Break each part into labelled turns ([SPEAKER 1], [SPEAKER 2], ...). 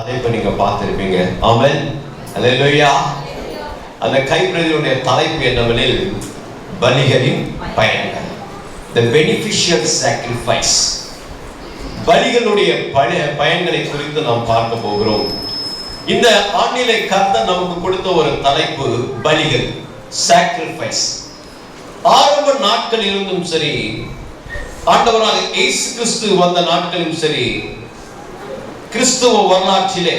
[SPEAKER 1] அதை இப்ப நீங்க பார்த்திருப்பீங்க. ஆமென், அல்லேலூயா. அந்த கைப்பிரதியுடைய தலைப்பு என்னவெனில் பலிகளின் பயன்கள், the beneficial sacrifice. பலிகளுடைய பயன்களை குறித்து நாம் பார்க்க போகிறோம். இந்த ஆண்டிலே கர்த்தர் நமக்கு கொடுத்த ஒரு தலைப்பு பலிகள், sacrifice. ஆரம்ப நாட்களில் இருந்தும் சரி, ஆண்டவராக இயேசு கிறிஸ்து வந்த நாட்களிலும் சரி, கிறிஸ்துவ வரலாற்றிலே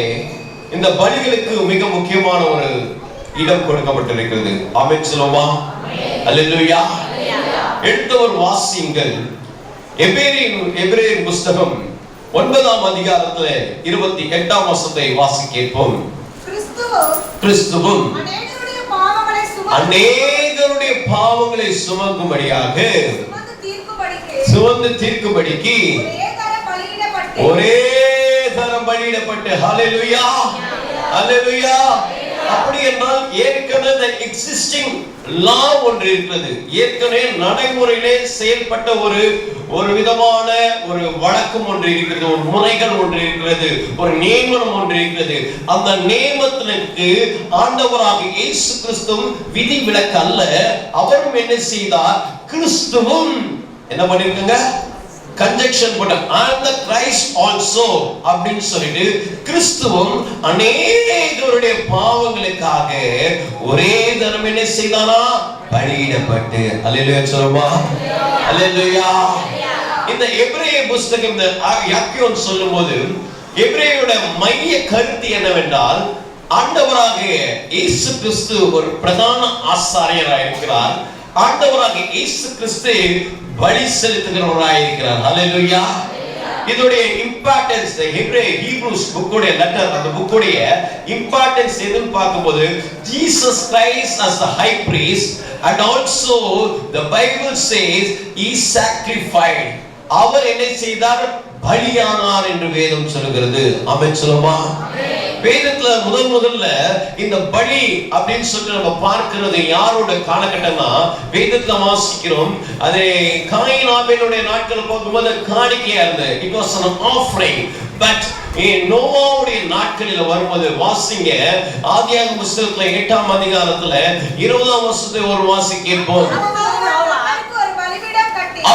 [SPEAKER 1] இந்த பலிகளுக்கு மிக முக்கியமான ஒரு இடம் கொடுக்கப்பட்டிருக்கிறது. ஆமென் சொல்லுமா? அல்லேலூயா. எடுத்தவர் வாசியுங்கள். எபிரேயர் புஸ்தகம் 9ஆம் அதிகாரத்திலே 28ஆம் வசனத்தை வாசிக்க கேட்போம். கிறிஸ்துவும் அநேகருடைய பாவங்களை சுமக்கும்படியாக சுமந்து தீர்க்கும்படிக்கு ஒரே தரம் பலியிடப்பட்டு, ஹல்லேலூயா, ஹல்லேலூயா. அப்படி என்றால் ஏற்கனவே எக்ஸிஸ்டிங் லா ஒன்று இருக்கிறது, ஏற்கனவே நடைமுறையிலே செயல்பட்ட ஒரு விதமான ஒரு வழக்கம் ஒன்று இருக்கிறது, ஒரு முறைகள் ஒன்று இருக்கிறது, ஒரு நியமனம் ஒன்று இருக்கிறது. அந்த நியமத்திற்கு ஆண்டவராக இயேசு கிறிஸ்துவும் விதி விலக்கு அல்ல. அவரும் என்ன செய்தார்? கிறிஸ்துவும் என்ன பண்ணிருக்குங்க? கன்ஜெக்ஷன் போட்ட and the Christ also அப்படினு சொல்லிட்டு கிறிஸ்துவும் அநேகருடைய பாவங்களுக்காக ஒரே தரம் என்ன செய்தாரா? பலியிடப்பட்டு. அல்லேலூயா சொல்லுமா? அல்லேலூயா. இந்த எபிரேய புஸ்தகம் இந்த யாக்கோபு சொல்லும்போது எபிரேயரோட மைய கருத்து என்னவென்றால், ஆண்டவராக இயேசு கிறிஸ்து ஒரு பிரதான ஆசாரியராக இருக்கிறார். ஆண்டவராக இயேசு கிறிஸ்து பலி செலுத்துகிறவராய் இருக்கிறார். ஹல்லேலூயா. இதோட இம்பார்ட்டன்ஸ் ஹீப்ரூஸ் புக்குடைய லெட்டர், அந்த புக்குடைய இம்பார்ட்டன்ஸ் எதுன்னு பார்க்கும்போது Jesus Christ as the high priest and also the Bible says he sacrificed. அவர் என்ன செய்தார்? பலியானார் என்று வேதம் சொல்கிறது. ஆமென் சொல்லுமா? வேதத்துல முதல்ல இந்த பலி அப்படின்னு சொல்லி நம்ம பார்க்கிறது யாரோட காலகட்டம்னா, வேதத்துல வாசிக்கிறோம், அது காயின் ஆபேலுடைய நாட்கள் போகும்போது காணிக்கையா இருந்தது. It was an offering. But நோவாவுடைய நாட்களில் வரும்போது வாசிங்க, ஆதியாகம புஸ்தகத்துல 8ஆம் அதிகாரத்துல 20ஆம் வசனத்தை ஒரு வாசி கேட்போம்.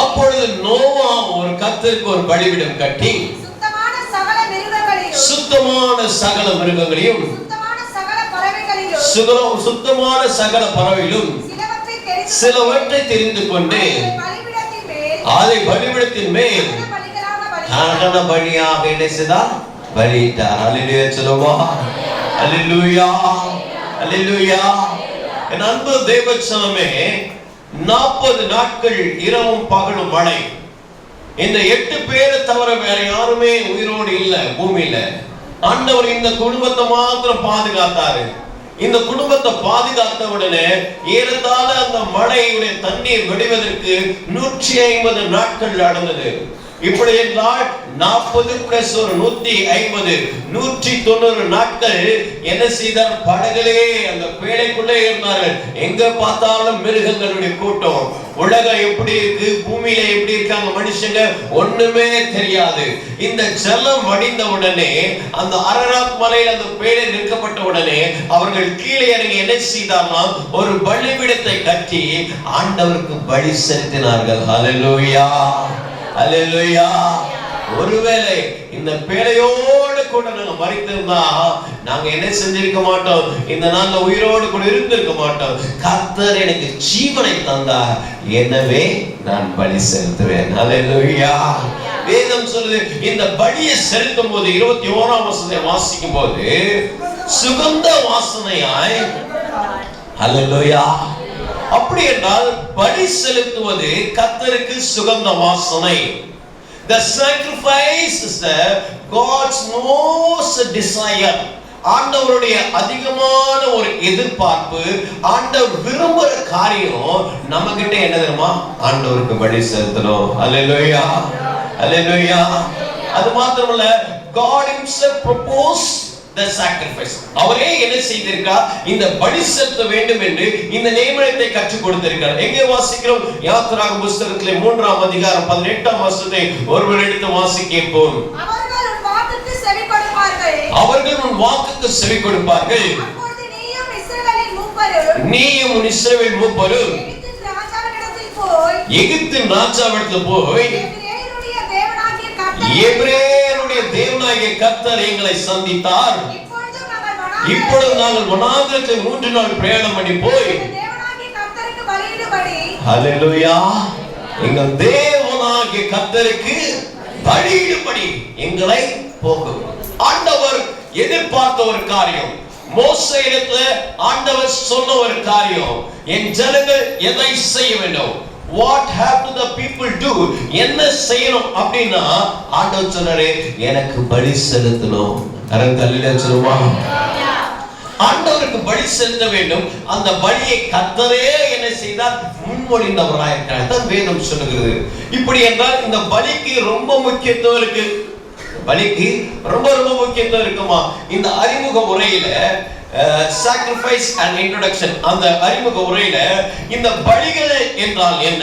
[SPEAKER 1] அப்பொழுது நோவா ஒரு கர்த்தருக்கு ஒரு பலிபீடம் கட்டி சுத்தமான சகல மிருகங்களையும் சுத்தமான சகல பறவைகளும் சிலவற்றை தெரிந்து கொண்டு அதை பலிபீடத்தின் மேல் தகன பலியாக என்ன செய்தார்? பலியிட்டார். அல்லேலூயா சொல்லுமா? அல்லேலூயா, அல்லேலூயா. என் அன்பு தேவ ஜனமே, 40 நாட்கள் இரவும் பகலும் மழை. இந்த 8 பேரை தவிர வேற யாருமே உயிரோடு இல்ல பூமியில. ஆண்டவர் இந்த குடும்பத்தை மாத்திரம் பாதுகாத்தாரு. இந்த குடும்பத்தை பாதுகாத்த உடனே ஏறத்தாழ அந்த மழையுடைய தண்ணீர் வெடிவதற்கு 150 நாட்கள் நடந்தது. இப்படி என்றால் 40 பிளஸ் ஒரு 150 190 நாட்கள் என்ன செய்தார்? படகுலே அந்த பேழைக்குள்ளே இருந்தார்கள். எங்க பார்த்தாலும் மிருகங்களுடைய கூட்டம். உலகம் எப்படி இருக்கு, பூமியில எப்படி இருக்காங்க மனுஷங்க, ஒண்ணுமே தெரியாது. இந்த ஜலம் வடிந்த உடனே அந்த அரராத் மலையில் அந்த பேழை நிற்கப்பட்ட உடனே அவர்கள் கீழே இறங்கி என்ன செய்தார்கள்? ஒரு பலிபீடத்தை கட்டி ஆண்டவருக்கு பலி செலுத்தினார்கள். ஹல்லேலூயா, அல்லேலூயா. ஒருவேளை இந்த பேழையோடு கூட நாங்க மரித்திருந்தா நாங்க என்ன செஞ்சிருக்க மாட்டோம்? இந்த நாள்ல உயிரோடு கூட இருந்திருக்க மாட்டோம். கர்த்தர் எனக்கு ஜீவனை தந்தார், எனவே நான் பலி செலுத்துவேன். அல்லேலூயா. வேதம் சொல்லுது, இந்த பலியை செலுத்தும் போது 21ஆம் வசனத்தை வாசிக்கும் போது சுகந்த வாசனையாய், அல்லேலூயா. அப்படி என்றால் பலி செலுத்துவது கர்த்தருக்கு சுகந்த வாசனை. The sacrifice is the God's most desire. ஆண்டவருடைய அதிகமான ஒரு எதிர்பார்ப்பு, ஆண்டவர் விரும்புற காரியம் நம்ம கிட்ட என்ன தெரியுமா? ஆண்டவருக்கு பலி செலுத்தணும். அல்லேலூயா, அல்லேலூயா. அது மாத்திரமல்ல, God himself proposed the sacrifice. அவரே என்ன செய்திருக்கார்? இந்த பலி செலுத்த வேண்டும் என்று இந்த நியமனத்தை கற்றுக் கொடுத்திருக்கிறார். எங்கே வாசிக்கிறோம்? யாத்திராகம புஸ்தகத்திலே 3ஆம் அதிகாரம் 18ஆம் வசனத்தை ஒருவர் எடுத்து வாசி கேட்போம். அவர்கள் வாக்குக்கு செவி கொடுப்பார்கள். நீயும் இஸ்ரவேல் மூப்பரும் எகிப்தின் ராஜாவிடத்தில் போய் எபிரேயருடைய தேவனாகிய கர்த்தர் எங்களை சந்தித்தார். இப்பொழுது நாங்கள் வனாந்திரத்தில் 3 நாள் பிரயாணம் பண்ணி போய் ஹல்லேலூயா எங்கள் தேவனாகிய கர்த்தருக்கு பலியிடும்படி எங்களை போகும். ஆண்டவர் எதிர்பார்த்த ஒரு காரியம், மோசேயிடத்துல ஆண்டவர் சொன்ன ஒரு காரியம், என் ஜனங்கள் எதை செய்ய வேண்டும், what have to the people do, என்ன செய்யணும் அப்படின்னா ஆண்டவர் சொன்னாரே எனக்கு பலி செலுத்தணும். கரங்களிலே சொல்லுமா, ஆண்டவருக்கு பலி செலுத்த வேண்டும். அந்த பலியை கர்த்தரே என்ன செய்தார், முன்மொழிந்தவராக இருக்கிறார். தான் வேதம் சொல்லுகிறது. இப்படி என்றால் இந்த பலிக்கு ரொம்ப முக்கியத்துவம் இருக்கு. பலிக்கு ரொம்ப ரொம்ப முக்கியத்துவம் இருக்குமா? இந்த அறிமுக உரையில sacrifice and introduction, அந்த அறிமுக உரையில இந்த பலிகள் என்றால் என்ன,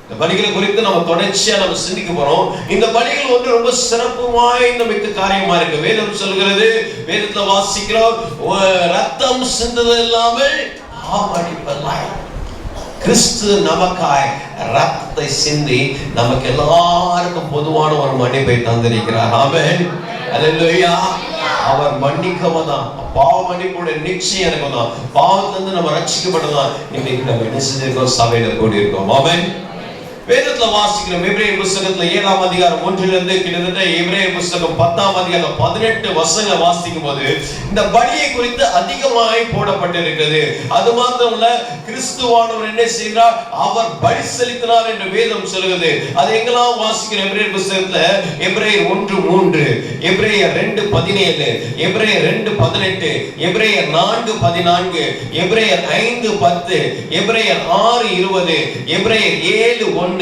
[SPEAKER 1] இந்த பலிகளை குறித்து நம்ம தொடர்ச்சியா நம்ம சிந்திக்க போறோம். இந்த பலிகள் வந்து ரொம்ப சிறப்பு வாய்ந்த மிக்க காரியமா இருக்கு. வேதம் சொல்கிறது, வேதத்துல வாசிக்கிறோம், ரத்தம் சிந்துவது இல்லாமல் ஆமடிப்பதில்லை. கிறிஸ்து நமக்காய் ரத்தத்தை சிந்தி நமக்கு எல்லாருக்கும் பொதுவான ஒரு மன்னிப்பை தந்திருக்கிறார். ஆமென், அல்லேலூயா. அவர் மன்னிக்கவதான், பாவ மன்னிப்புடைய நிச்சயம் எனக்குதான், பாவத்திலிருந்து நம்ம ரட்சிக்கப்பட்டதான் இன்னைக்கு நம்ம என்ன செஞ்சிருக்கோம், சபையில கூடி இருக்கோம். ஆமென். வேதத்துல வாசிக்கிறோம், எபிரேயர் புத்தகத்துல 7ஆம் அதிகாரம் 1 கிட்டத்தட்ட எபிரேயர் புத்தகம் 10ஆம் அதிகாரம் 18 வசனங்களை வாசிக்கும் போது இந்த பலியை குறித்து அதிகமாய் போடப்பட்டிருக்கிறது. அது மாத்திரமல்ல, கிறிஸ்துவானவர் என்ன செய்கிறார், அவர் பலி செலுத்தினார் என்று வேதம் சொல்கிறது. அது எங்கெல்லாம் வாசிக்கிறோம்? எபிரேயர் புத்தகத்துல எபிரேயர் 1:3, எபிரேயர் 2:17, எபிரேயர் 2:18, எபிரேயர் 4:14, எபிரேயர் 5:10, எபிரேயர் 6:20, எபிரேயர் 7:1,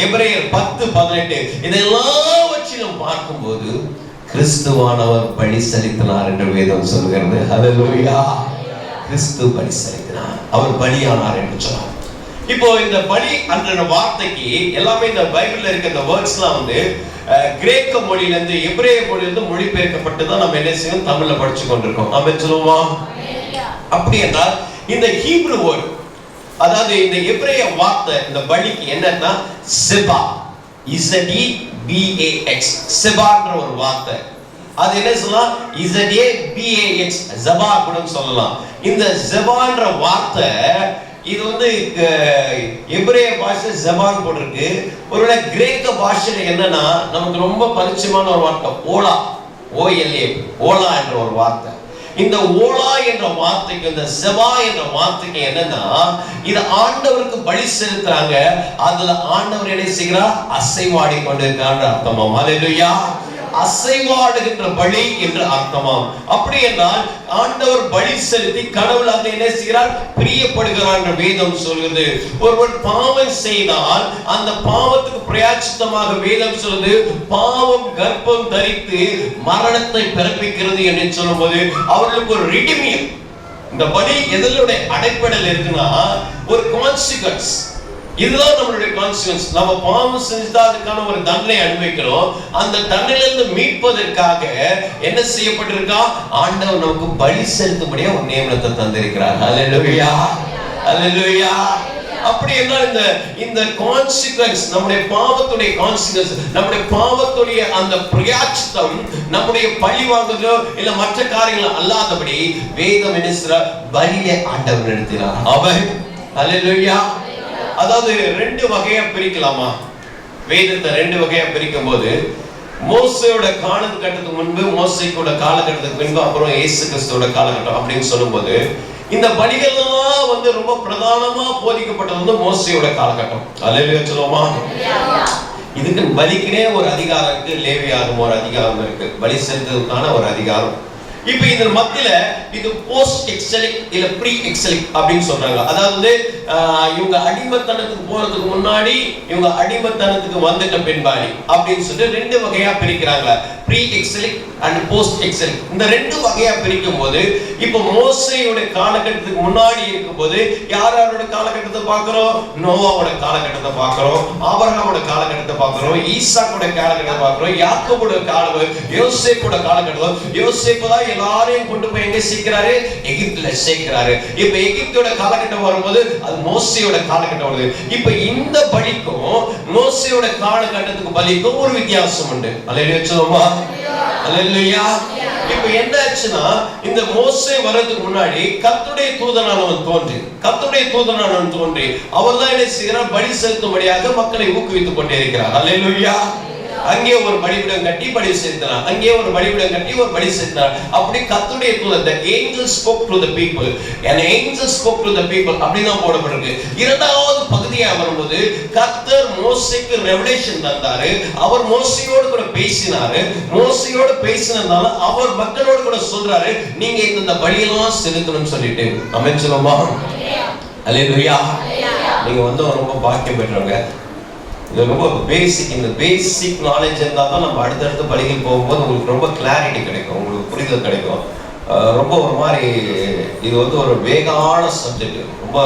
[SPEAKER 1] எபிரேயர் 10:18. இதெல்லாம் பார்க்கும்போது கிறிஸ்துவானவர் பலி செலுத்தினார் என்று வேதம் சொல்கிறது. ஹல்லேலூயா. கிறிஸ்து பலி செலுத்தினார், அவர் பலியானார் என்று சொன்னார். இப்போ இந்த பலி என்ற வார்த்தைக்கு எல்லாமே இந்த பைபிள்ல இருக்க இந்த வேர்ட்ஸ்லாம் வந்து கிரேக்க மொழியிலிருந்து எபிரேய மொழியிலிருந்து மொழிபெயர்க்கப்பட்டு தான் நம்ம என்ன செய்யணும், தமிழ்ல படிச்சு கொண்டிருக்கோம். நாம சொல்லுவோம். அப்படி என்றால் இந்த ஹீப்ரு வேர்ட், அதாவது இந்த எபிரேய வார்த்தை இந்த பலிக்கு என்னன்னா செபா, ZEBAX, செபான்ற ஒரு வார்த்தை. அது என்ன சொல்லலாம், ZABAX, ஜபா கூட சொல்லலாம். இந்த ஜபான்ற வார்த்தை இது வந்து எபிரேய பாஷை ஜபான் போட்டிருக்கு. ஒருவேளை கிரேக்க பாஷையில என்னன்னா நமக்கு ரொம்ப பரிச்சயமான ஒரு வார்த்தை ஓலா, OLA, ஓலா என்ற ஒரு வார்த்தை. இந்த ஓலா என்ற வார்த்தைக்கு, இந்த செபா என்ற வார்த்தைக்கு என்னன்னா, இது ஆண்டவருக்கு பலி செலுத்துறாங்க. அதுல ஆண்டவர் என்ன செய்கிறார், அசைவாடி கொண்டிருக்கான்ற அர்த்தமாம். ஹல்லேலூயா. அசைவாடுகின்ற பலி என்று அர்த்தமாம். அப்படி என்றால் ஆண்டவர் பலி செலுத்தி கடவுள் அதை என்ன செய்கிறார், பிரியப்படுகிறார் என்று வேதம் சொல்கிறது. ஒருவர் பாவம் செய்தால் அந்த பாவத்துக்கு பிராயச்சித்தமாக வேதம் சொல்லுது, பாவம் கர்ப்பம் தரித்து மரணத்தை பிறப்பிக்கிறது என்று சொல்லும்போது அவர்களுக்கு ஒரு ரிடிமியம். இந்த பலி எதனுடைய அடிப்படையில் இருக்குன்னா ஒரு கான்சிக்வன்ஸ். இதுதான் நம்மளுடைய கான்சிக்வன்ஸ். நம்ம பாவம் செஞ்சா அதுக்கான ஒரு தண்டனை அனுபவிக்கிறோம். அந்த தண்டனையிலிருந்து மீட்பதற்காக என்ன செய்யப்பட்டிருக்கா, ஆண்டவர் நமக்கு பலி செலுத்தும்படியா ஒரு நியமனத்தை தந்திருக்கிறார். ஹல்லேலூயா, ஹல்லேலூயா. அப்படி என்றால் இந்த கான்சிக்வன்ஸ், நம்முடைய பாவத்துடைய கான்சிக்வன்ஸ், நம்முடைய பாவத்துடைய அந்த பிராயச்சித்தம், நம்முடைய பழி வாங்குதோ இல்ல மற்ற காரியங்கள் அல்லாதபடி வேதம் என்ன செய்ற, பலியை ஆண்டவர் நடத்தினார். அவர் ஹல்லேலூயா. அதாவது 2 வகையா பிரிக்கலாமா வேதத்தை? 2 வகையா பிரிக்கும் போது மோசேயோட காலகட்டத்துக்கு முன்பு, மோசேயோட காலகட்டத்துக்கு பின்பு, அப்புறம் இயேசு கிறிஸ்துவோட காலகட்டம் அப்படின்னு சொல்லும்போது இந்த பலிகள்லாம் வந்து ரொம்ப பிரதானமா போதிக்கப்பட்டது வந்து மோசேயோட காலகட்டம். அல்லேலூயா சொல்லுவோமா? இதுக்கு பலிக்குனே ஒரு அதிகாரம் இருக்கு, லேவியாகமம் ஒரு அதிகாரம் இருக்கு, பலி செலுத்துவதற்கான ஒரு அதிகாரம். இப்ப இந்த மத்தியில இது போஸ்ட் எக்ஸலிக் இல்ல ப்ரீ எக்ஸலிக் அப்படின்னு சொல்றாங்க. அதாவது இவங்க அடிமைத்தனத்துக்கு போறதுக்கு முன்னாடி, இவங்க அடிமைத்தனத்துக்கு வந்துட்ட பின்பாடி அப்படின்னு சொல்லிட்டு ரெண்டு வகையா பிரிக்கிறாங்க. Pre exilic and post exilic. இந்த ரெண்டு வகையா பிரிக்கும் போது இப்ப மோசேயோட காலகட்டத்துக்கு முன்னாடி இருக்கும்போது யாரோட காலகட்டத்தை பார்க்கிறோம்? நோவாவோட காலகட்டத்தை பார்க்கிறோம், ஆபிரகாமோட காலகட்டத்தை பார்க்கிறோம், ஈசாக்கோட காலகட்டத்தை பார்க்கிறோம், யாக்கோபோட காலகட்டம், யோசேப்போட காலகட்டம். யோசேப்பு தான் எல்லாரையும் கொண்டு போய் எங்க சேர்க்கிறாரு? எகிப்துல சேர்க்கிறாரு. இப்ப எகிப்தோட காலகட்டம் வரும்போது அது மோசேயோட காலகட்டம் வருது. இப்ப இந்த பலிக்கும் மோசேயோட காலகட்டத்துக்கு பலிக்கும் ஒரு வித்தியாசம் உண்டு. அல்லேலூயா சொல்லுமா? அல்லேலூயா. இப்ப என்ன ஆச்சுன்னா, இந்த மோசே வரதுக்கு முன்னாடி கர்த்தருடைய தூதனானவன் தோன்றி அவர் தான் என்ன செய்கிறார்? பலி செலுத்தும்படியாக மக்களை ஊக்குவித்துக் கொண்டே இருக்கிறார். அல்லேலூயா. அங்கே ஒரு பலிபீடம் கட்டி பலி செலுத்தினார், அங்கே ஒரு பலிபீடம் கட்டி ஒரு பலி செலுத்தினார். அப்படி கர்த்தருடைய தூதன், the angel spoke to the people, an angel spoke to the people அப்படிதான் போடப்பட்டிருக்கு. இரண்டாவது பகுதியா வரும்போது கர்த்தர் மோசேக்கு ரெவலேஷன் தந்தாரு. அவர் மோசேயோடு கூட பேசினாரு. மோசேயோடு பேசினதால அவர் மக்களோடு கூட சொல்றாரு, நீங்க இந்த பலியெல்லாம் செலுத்தணும்னு சொல்லிட்டு. ஆமென் சொல்லுமா? அல்லேலூயா. நீங்க ரொம்ப பாக்கியம் பெற்றவங்க. இது ரொம்ப பேசிக். இந்த பேசிக் நாலேஜ் இருந்தால் தான் நம்ம அடுத்தடுத்த பலிகள் போகும்போது உங்களுக்கு ரொம்ப கிளாரிட்டி கிடைக்கும், உங்களுக்கு புரிதல் கிடைக்கும். ரொம்ப ஒரு மாதிரி இது ஒரு வேகான சப்ஜெக்ட், ரொம்ப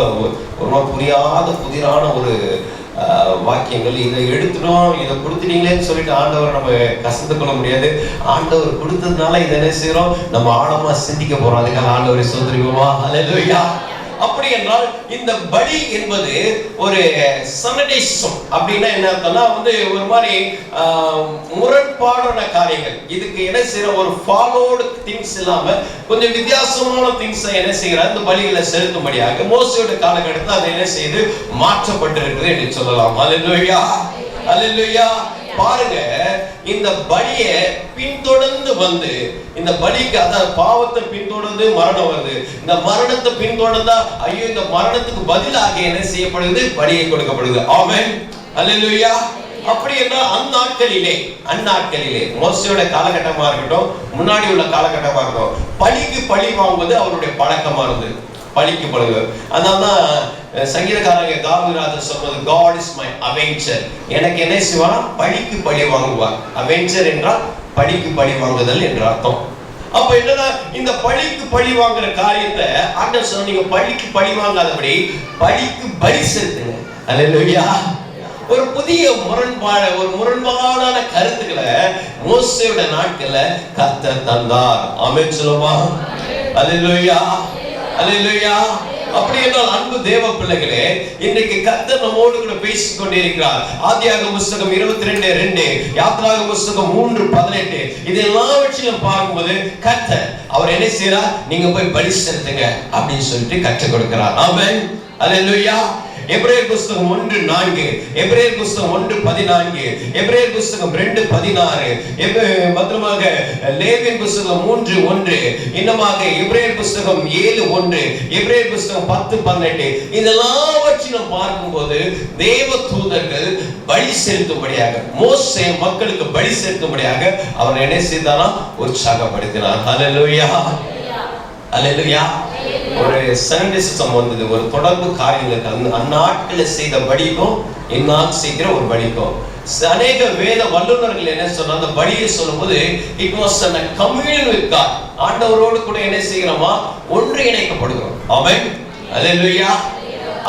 [SPEAKER 1] ஒரு மாதிரி புரியாத புதிரான ஒரு வாக்கியங்கள். இதை எடுத்துட்டோம், இதை கொடுத்துட்டீங்களேன்னு சொல்லிட்டு ஆண்டவர் நம்ம கசந்து கொள்ள முடியாது. ஆண்டவர் கொடுத்ததுனால இதை என்ன செய்யறோம்? நம்ம ஆழமா சிந்திக்க போறோம். அதுக்காக ஆண்டவரை சொல்றீங்களா? அல்லேலூயா. அப்படி என்றால் இந்த பலி என்பது ஒரு சனடைசம். அப்படின்னா என்ன அர்த்தம்னா, ஒரு மாதிரி முரண்பாடான காரியங்கள். இதுக்கு என்ன செய்யற? ஒரு ஃபாலோடு திங்ஸ் இல்லாம கொஞ்சம் வித்தியாசமான திங்ஸ் என்ன செய்யறார்? இந்த பலிகளை செலுத்தும்படியாக மோசேயோட காலகட்டத்தில் அது என்ன செய்து மாற்றப்பட்டிருக்குது என்று சொல்லலாம். அல்லேலூயா. அல்லேலூயா. பாருங்க, இந்த பலியை பின்தொடர்ந்து வந்து இந்த பலிக்கு, அதாவது பாவத்தை பின்தொடர்ந்து மரணம் வருது. இந்த மரணத்தை பின்தொடர்ந்தா ஐயோ இந்த மரணத்துக்கு பதிலாக என்ன செய்யப்படுது? பலியை கொடுக்கப்படுது. ஆமென். அல்லேலூயா. அப்படி என்றால் அந்நாட்களிலே மோசேயோட காலகட்டமா இருக்கட்டும், முன்னாடி உள்ள காலகட்டமா இருக்கட்டும், பலிக்கு பழி வாங்குவது அவருடைய பழக்கமா இருந்தது. பலிக்கு பழகு. அதனால்தான் சங்கீதக்காரங்க தாவீது சொல்றது, God is my avenger. எனக்கு என்ன செய்வார்? பழிக்கு பழி வாங்குவார். அவெஞ்சர் என்றால் பழிக்கு பழி வாங்குதல் என்ற அர்த்தம். அப்ப என்னன்னா, இந்த பழிக்கு பழி வாங்குற காரியத்தை ஆண்டவர் சொன்ன, நீங்க பழிக்கு பழி வாங்காதபடி பழிக்கு பலி செலுத்துங்க. அல்லேலூயா. ஒரு புதிய முரண்பாடான கருத்துக்களை மோசேயோட நாட்கள்ல கர்த்தர் தந்தார். ஆமென் சொல்லுமா? அல்லேலூயா. அல்லேலூயா. அப்படி என்றால் அன்பு தேவ பிள்ளைகளே, இன்றைக்கு கர்த்தர் நம்மோடு கூட பேசிக் கொண்டே இருக்கிறார். ஆதியாகம புத்தகம் 22:2, யாத்ராகம புத்தகம் 3:18 இதெல்லாம் பார்க்கும்போது கர்த்தர் அவர் என்ன செய்யறார்? நீங்க போய் பலி செலுத்துங்க அப்படின்னு சொல்லிட்டு கற்றுக் கொடுக்கிறார். ஆமென். அல்லேலூயா. எபிரேயர் புத்தகம் 1:4, எபிரேயர் புத்தகம் 1:14, எபிரேயர் புத்தகம் 2:16, மற்றமாக லேவியர் புத்தகம் 3:1, இன்னமாக எபிரேயர் புத்தகம் 7:1, எபிரேயர் புத்தகம் 10:18 இதெல்லாம் பார்க்கும்போது தேவ தூதர்கள் பலி செலுத்தும்படியாக, மோசே மக்களுக்கு பலி செலுத்தும்படியாக அவர் என்ன செய்தாரா? உற்சாகப்படுத்தினார். அல்லேலூயா. அல்லேலூயா. ஒரு சனடைசம் வந்தது, ஒரு தொடர்பு காரியங்களுக்கு. அந்நாட்களில் செய்த பலிக்கும் இந்நாள் செய்கிற ஒரு பலிக்கும் அநேக வேத வல்லுநர்கள் என்ன சொன்னா, அந்த பலியை சொல்லும்போது it was a communion with God. ஆண்டவரோடு கூட என்ன செய்கிறோமா? ஒன்று இணைக்கப்படுகிறோம். ஆமென். அல்லேலூயா.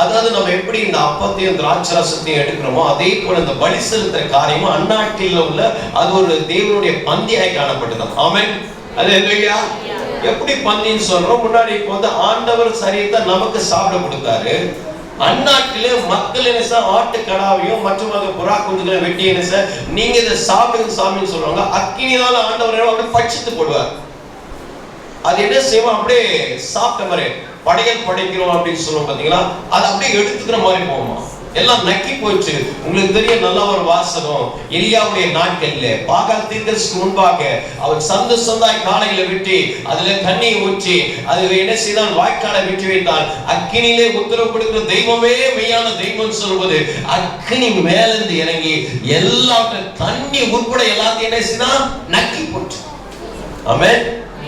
[SPEAKER 1] அதாவது நம்ம எப்படி இந்த அப்பத்தையும் திராட்சரசத்தையும் எடுக்கிறோமோ அதே போல இந்த பலி செலுத்துற காரியமும் அந்நாட்டில் உள்ள அது ஒரு தேவனுடைய பந்தியாய் காணப்பட்டது. ஆமென். அல்லேலூயா. எப்படி பந்தின்னு சொல்றோம்? முன்னாடி ஆண்டவர் சரீரத்தை நமக்கு சாப்பிட கொடுத்தாரு. அந்நாட்டிலே மக்கள் என்ன ஆட்டுக்கடாவையும் மற்றும் புறா குஞ்சுகளை வெட்டி என்ன நீங்க இதை சாப்பிடுங்க சாமின்னு சொல்றாங்க. அக்கினியால ஆண்டவர் அப்படியே பட்சித்து போடுவார். அது என்ன செய்வோம்? அப்படியே சாப்பிட்ட மாதிரி படையல் படைக்கிறோம் அப்படின்னு சொல்லுவோம் பாத்தீங்களா, அது அப்படியே எடுத்துக்கிற மாதிரி போகுமா? எல்லாம் நக்கி போயிடுச்சு. உங்களுக்கு தெரியும், நல்ல ஒரு வாசகம். எலியாவுடைய நாட்கள்ல பாகால் தீர்க்கதரிசிக்கு முன்பாக அவர் சந்தாய் காளைகளை வெட்டி அதுல தண்ணியை ஊற்றி அது என்ன செய்தான்? வாய்க்காலை வெட்டி வைத்தான். அக்கினியிலே உத்தரவு கொடுக்கிற தெய்வமே மெய்யான தெய்வம் சொல்வது அக்கினி மேலிருந்து இறங்கி எல்லாத்தையும் தண்ணி உட்பட எல்லாத்தையும் என்ன செய்தான்? நக்கி போச்சு. ஆமென்.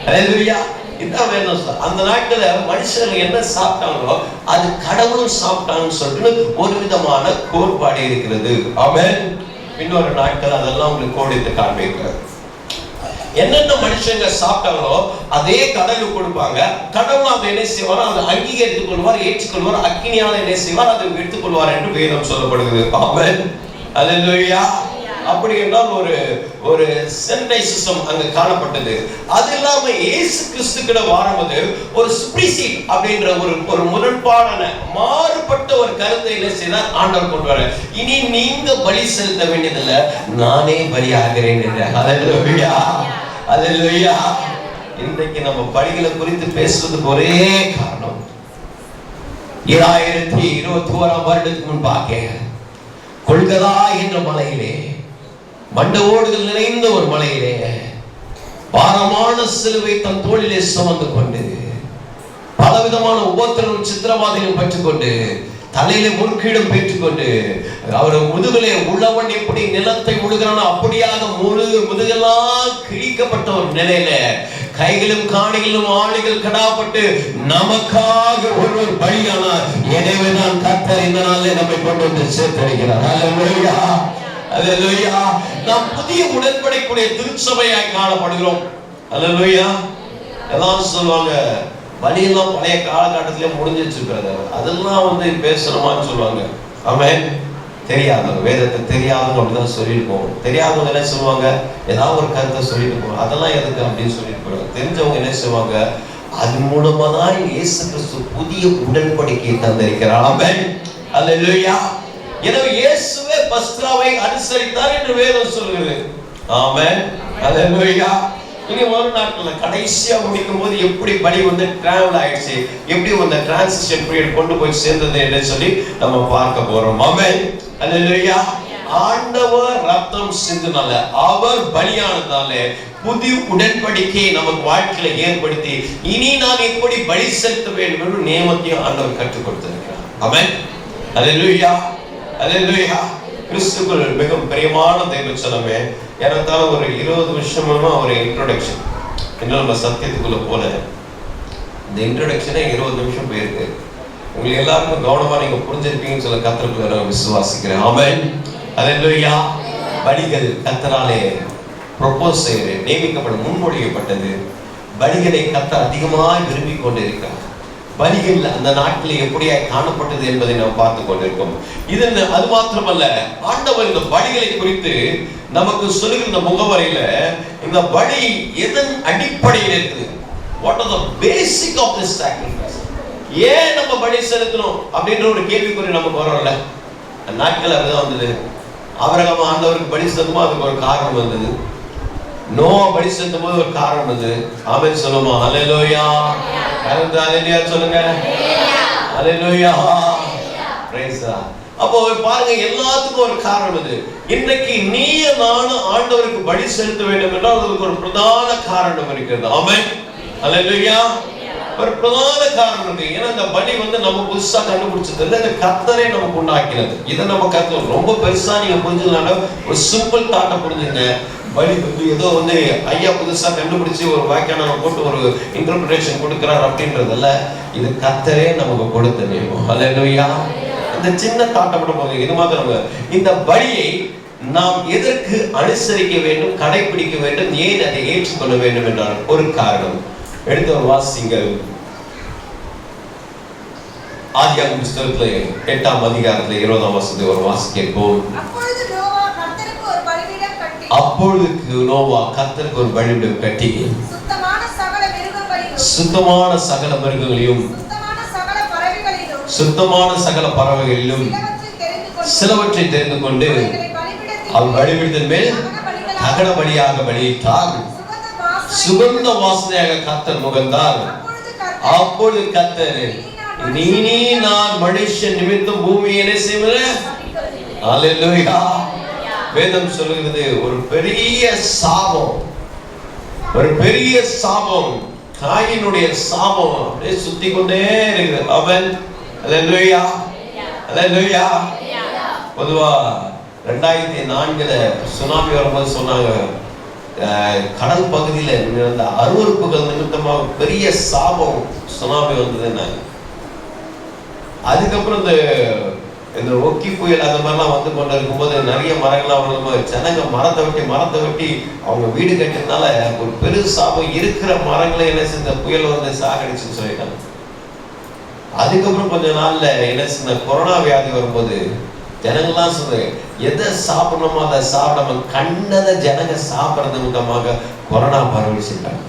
[SPEAKER 1] அல்லேலூயா. இதான் வேணும். அந்த நாட்கள மனுஷர்கள் என்ன சாப்பிட்டாங்களோ அது கடவுளும் சாப்பிட்டாங்கன்னு சொல்லிட்டு ஒரு விதமான கோட்பாடு இருக்கிறது. ஆமென். இன்னொரு நாட்கள் அதெல்லாம் உங்களுக்கு கோடிட்டு காண்பிக்கிறார். என்னென்ன மனுஷங்க சாப்பிட்டாங்களோ அதே கடவுளுக்கு கொடுப்பாங்க. கடவுள் அதை என்ன செய்வார்? அதை அங்கீகரித்துக் கொள்வார், ஏற்றுக்கொள்வார். அக்கினியால் என்ன செய்வார்? அதை எடுத்துக்கொள்வார் என்று வேதம் சொல்லப்படுகிறது. ஆமென். அல்லேலூயா. அப்படி என்றால் ஒரு சென்ட்ரைசிசம் அங்க காணப்பட்டது. அது இல்லாம இயேசு கிறிஸ்து கிட்ட வரும்போது ஒரு சுப்ரிசீட் அப்படின்ற ஒரு முரண்பாடான மாறுபட்ட ஒரு கருத்தை என்ன செய்தார்? ஆண்டவர் கொண்டு வர, இனி நீங்க பலி செலுத்த வேண்டியதில்லை, நானே பலியாகிறேன் என்ற. அல்லேலூயா, அல்லேலூயா. இன்றைக்கு நம்ம பலிகளை குறித்து பேசுறதுக்கு ஒரே காரணம், 2021 வருடத்துக்கு முன்பாக கொல்கதா என்ற மலையிலே, மண்டவோடுகள் நிறைந்த ஒரு மலையிலே, பாரமான சிலுவை தன் தோளிலே சுமந்து கொண்டு, பலவிதமான உபத்திரவும் சித்திரவாதையும் பெற்றுக்கொண்டு, தலையில முறுக்கீடும் பெற்றுக்கொண்டு, அவர் முதுகிலே உள்ளவன் எப்படி நிலத்தை முழுகிறானோ அப்படியாக முதுகெல்லாம் கிழிக்கப்பட்ட ஒரு நிலையில, கைகளும் காணிகளும் ஆளுகள் கடாப்பட்டு நமக்காக ஒருவர் பலியானார். எனவே நான் கர்த்தர் இந்த நாளிலே நம்மை கொண்டு வந்து சேர்த்திருக்கிறார். அல்லேலூயா, அல்லேலூயா. நாம் புதிய உடன்படிக்கையுடைய திருச்சபையாய் காணப்படுகிறோம். அல்லேலூயா. எல்லாம் சொல்லுவாங்க, பலியெல்லாம் பழைய காலகட்டத்திலே முடிஞ்சிச்சு பிரதர், அதெல்லாம் பேசணுமான்னு சொல்லுவாங்க. ஆமென். தெரியாதவங்க, வேதத்தை தெரியாதவங்க அப்படிதான் சொல்லிட்டு போவோம். தெரியாதவங்க என்ன சொல்லுவாங்க? ஏதாவது ஒரு கருத்தை சொல்லிட்டு போவோம். அதெல்லாம் எதுக்கு அப்படின்னு சொல்லிட்டு போவாங்க. தெரிஞ்சவங்க என்ன செய்வாங்க? அது மூலமா தான் இயேசு கிறிஸ்து புதிய உடன்படிக்கையை தந்திருக்கிறார். ஆமென். அல்லேலூயா. எனவே இயேசுவே பஸ்காவை அனுசரித்தார் என்று வேதம் சொல்கிறது. ஆமென். அல்லேலூயா. இனி ஒரு நாட்கள்ல கடைசியா முடிக்கும் போது எப்படி பலி டிராவல் ஆயிடுச்சு, எப்படி டிரான்சிஷன் பீரியட் கொண்டு போய் சேர்ந்தது என்று சொல்லி நம்ம பார்க்க போறோம். ஆமென். அல்லேலூயா. ஆண்டவர் ரத்தம் சிந்தினால, அவர் பலியானதால புதிய உடன்படிக்கையை நமக்கு வாழ்க்கையில ஏற்படுத்தி இனி நான் எப்படி பலி செலுத்த வேண்டும் என்று நியமத்தையும் ஆண்டவர் கற்றுக் கொடுத்திருக்கிறார். ஆமென். அல்லேலூயா, அல்லேலூயா. கிறிஸ்துக்குள் மிகவும் பிரியமான தெய்வ ஜனமே, ஏறத்தாழ ஒரு 20 வருஷமா ஒரு இன்ட்ரோடக்ஷன். இன்னும் நம்ம சத்தியத்துக்குள்ள போல இந்த இன்ட்ரோடக்ஷனே 20 நிமிஷம் போயிருக்கு. உங்களுக்கு எல்லாருக்கும் கவனமா நீங்க புரிஞ்சிருப்பீங்கன்னு சொல்ல கர்த்தருக்குள்ள நான் விசுவாசிக்கிறேன். ஆமென். அல்லேலூயா. பலிகள் கர்த்தராலே ப்ரொபோஸ் செய்து நியமிக்கப்பட முன்மொழியப்பட்டது. பலிகளை கர்த்தர் அதிகமாக விரும்பி கொண்டிருக்கிறார். பலிகள் அந்த நாட்களில் எப்படியா காணப்பட்டது என்பதை நாம் பார்த்து கொண்டிருக்கோம். இது அது மாத்திரமல்ல, ஆண்டவர் இந்த பலிகளை குறித்து நமக்கு சொல்லுகிற முகவரியில இந்த பலி எதன் அடிப்படையில் இருக்குது? What are the basic of this sacrifice? ஏன் நம்ம பலி செலுத்தணும் அப்படின்ற ஒரு கேள்விக்குறி நமக்கு வரும்ல. அந்த நாட்கள் அதுதான் வந்தது. ஆபிரகாம் ஆண்டவருக்கு பலி செலுத்தும் அதுக்கு ஒரு காரணம் வந்தது. நோவா பலி செலுத்தும் போது ஒரு காரணம் வந்தது. ஆமென் சொல்லுமா? அல்லேலூயா. அல்லேலூயா சொல்லுங்க. அல்லேலூயா. Praise God. அப்போ பாருங்க, எல்லாத்துக்கும் ஒரு காரணம் இது. இன்னைக்கு நீ நானும் ஆண்டவருக்கு பலி செலுத்த வேண்டும் என்றால் அதுக்கு ஒரு பிரதான காரணம் இருக்கிறது. ஆமென். அல்லேலூயா. ஒரு பிரதான காரணம் இருக்கு. ஏன்னா இந்த பலி நம்ம புதுசா கண்டுபிடிச்சது இல்லை, இந்த கர்த்தரே நமக்கு உண்டாக்கினது. இதை நம்ம கருத்து ரொம்ப பெருசா நீங்க புரிஞ்சதுனால ஒரு சிம்பிள் தாட்டை புரிஞ்சுங்க. பலி ஏதோ ஐயா புதுசா கண்டுபிடிச்சு ஒரு வாக்கியான போட்டு ஒரு இன்டர்பிரேஷன் கொடுக்கிறார் அப்படின்றதல்ல, இது கர்த்தரே நமக்கு கொடுத்த நியமம். அல்லேலூயா. இந்த சின்ன தாட்டை மட்டும் போதும். இது மாதிரி இந்த பலியை நாம் எதற்கு அனுசரிக்க வேண்டும், கடைபிடிக்க வேண்டும், ஏன் அதை ஏற்றுக்கொள்ள வேண்டும் என்றால் ஒரு காரணம். எடுத்த ஒரு வாசிங்கள். ஆதியாகமம் புத்தகத்துல 8ஆம் அதிகாரத்துல 20ஆம் வசனத்தை ஒரு வாசிப்போம். அப்பொழுது நோவா கர்த்தருக்கு ஒரு பலிபீடம் கட்டி சுத்தமான சகல மிருகங்களையும் சுத்தமான சகல பறவைகளிலும் சிலவற்றை தெரிந்து கொண்டு அவர் பலிபீடத்தின் மேல் தகன பலியாக பலியிட்டார். சுகந்த வாசனையாக கர்த்தர் முகந்தார். அப்பொழுது கர்த்தர், நீ நான் மனுஷன் நிமித்தம் பூமியை என்ன செய்வேன்? அல்லேலூயா. வேதம் சொல்லுகிறது ஒரு பெரிய சாபம், ஒரு பெரிய சாபம், காயினுடைய சாபம் அப்படியே சுத்தி கொண்டே இருக்குது. அவன் அல்லேலூயா, அல்லேலூயா. பொதுவா 2004 சுனாமி வரும்போது சொன்னாங்க, கடல் பகுதியில அந்த அருவறுப்புகள் நிமித்தமாக பெரிய சாபம் சுனாமி வந்ததுன்னா, அதுக்கப்புறம் இந்த ஒக்கி புயல் அந்த மாதிரிலாம் வந்து கொண்டு இருக்கும்போது நிறைய மரங்கள்லாம் ஜனங்க மரத்தை வெட்டி அவங்க வீடு கட்டினால ஒரு பெரு சாபம் இருக்கிற மரங்களை என்ன செஞ்ச புயல் வந்து சாகடிச்சுன்னு சொல்லிட்டாங்க. அதுக்கப்புறம் கொஞ்ச நாள்ல என்ன செஞ்ச கொரோனா வியாதி வரும்போது ஜனங்கள்லாம் சொல்லுங்க, எதை சாப்பிடணுமோ அதை சாப்பிடாம கண்டதை ஜனங்க சாப்பிட்றது மூலமாக கொரோனா பரவலிச்சுட்டாங்க.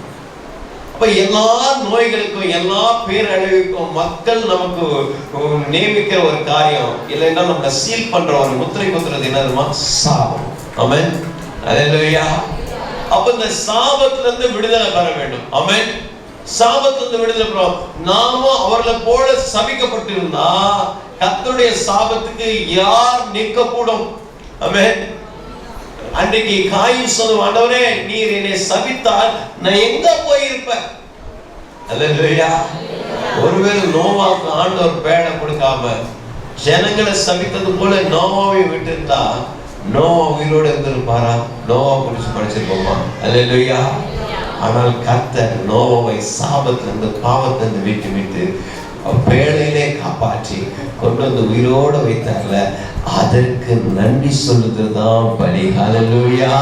[SPEAKER 1] அப்ப எல்லா நோய்களுக்கும் எல்லா பேரழிவுக்கும் மக்கள் நமக்கு நியமிக்கிற ஒரு காரியம் இல்லைன்னா நம்ம சீல் பண்ற ஒரு முத்திரை குத்துறது என்னதுமா? சாபம். ஆமென், அல்லேலூயா. அப்ப இந்த சாபத்துல இருந்து விடுதலை பெற வேண்டும். ஆமென். சாபத்திலிருந்து விடுதலை பெறும். நாமும் அவர்களை போல சபிக்கப்பட்டிருந்தா கர்த்தருடைய சாபத்துக்கு யார் நிற்கக்கூடும்? ஆமென். அன்றைக்கு காயின் சொல்லும், ஆண்டவரே நீர் என்னை சபித்தால் நான் எங்க போயிருப்பேன்? அல்லேலூயா. ஒருவேளை நோவாவுக்கு ஆண்டவர் பேட கொடுக்காம ஜனங்களை சபித்தது போல நோவாவை விட்டுருந்தா நோவா உயிரோடு இருந்திருப்பாரா? நோவா குறிச்சு படிச்சிருப்போமா? அல்லேலூயா. ஆனால் கர்த்தர் நோவாவை சாபத்திலிருந்து பாவத்திலிருந்து விட்டு பேழையிலே காப்பாற்றி கொண்டு வந்து உயிரோடு வைத்தார்ல, அதற்கு நன்றி சொல்லுறதுதான் பலி. அல்லேலூயா,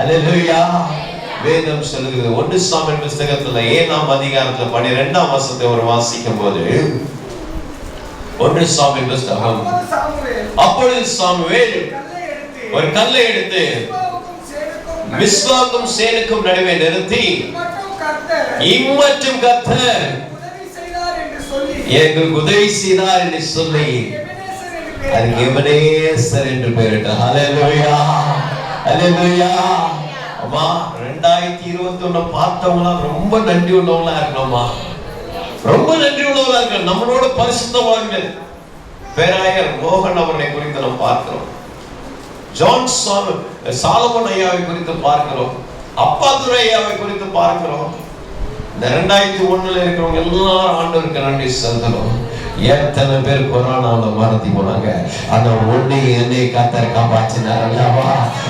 [SPEAKER 1] அல்லேலூயா. வேதம் சொல்லுகிறது 1 சாமுவேல் புத்தகத்துல 7ஆம் அதிகாரத்துல 12ஆம் வசனத்தை ஒரு வாசிக்கும் போது, 1 சாமுவேல் புத்தகம், அப்பொழுது சாமுவேல் ஒரு கல்லை எடுத்து மிஸ்பாவுக்கும் சேனுக்கும் நடுவே நிறுத்தி, இம்மட்டும் கர்த்தர் எங்களுக்கு உதவி செய்தார் என்று சொல்லி அதுக்கு எபனேசர் என்று பெயரிட்டார். ஹல்லேலூயா, ஹல்லேலூயா. அம்மா 2021 பார்த்தவங்களா ரொம்ப நன்றி உள்ளவங்களா இருக்கணும்மா, ரொம்ப நன்றி உள்ளவங்களா இருக்கணும். நம்மளோட பரிசுத்தவான்கள் பேராயர் மோகன் அவர்களை குறித்து நாம் பார்க்கிறோம், ஜான் சாலமன் ஐயாவை குறித்து பார்க்கிறோம், அப்பாதுரை ஐயாவை குறித்து பார்க்கிறோம். இந்த 2001 இருக்கிறவங்க எல்லாரும் ஆண்டவருக்கு நன்றி செலுத்தணும். எத்தனை பேர் கொரோனால மறந்து போனாங்க, ஆனா ஒண்ணு என்னை கர்த்தர் காப்பாற்றினார் அல்லவா?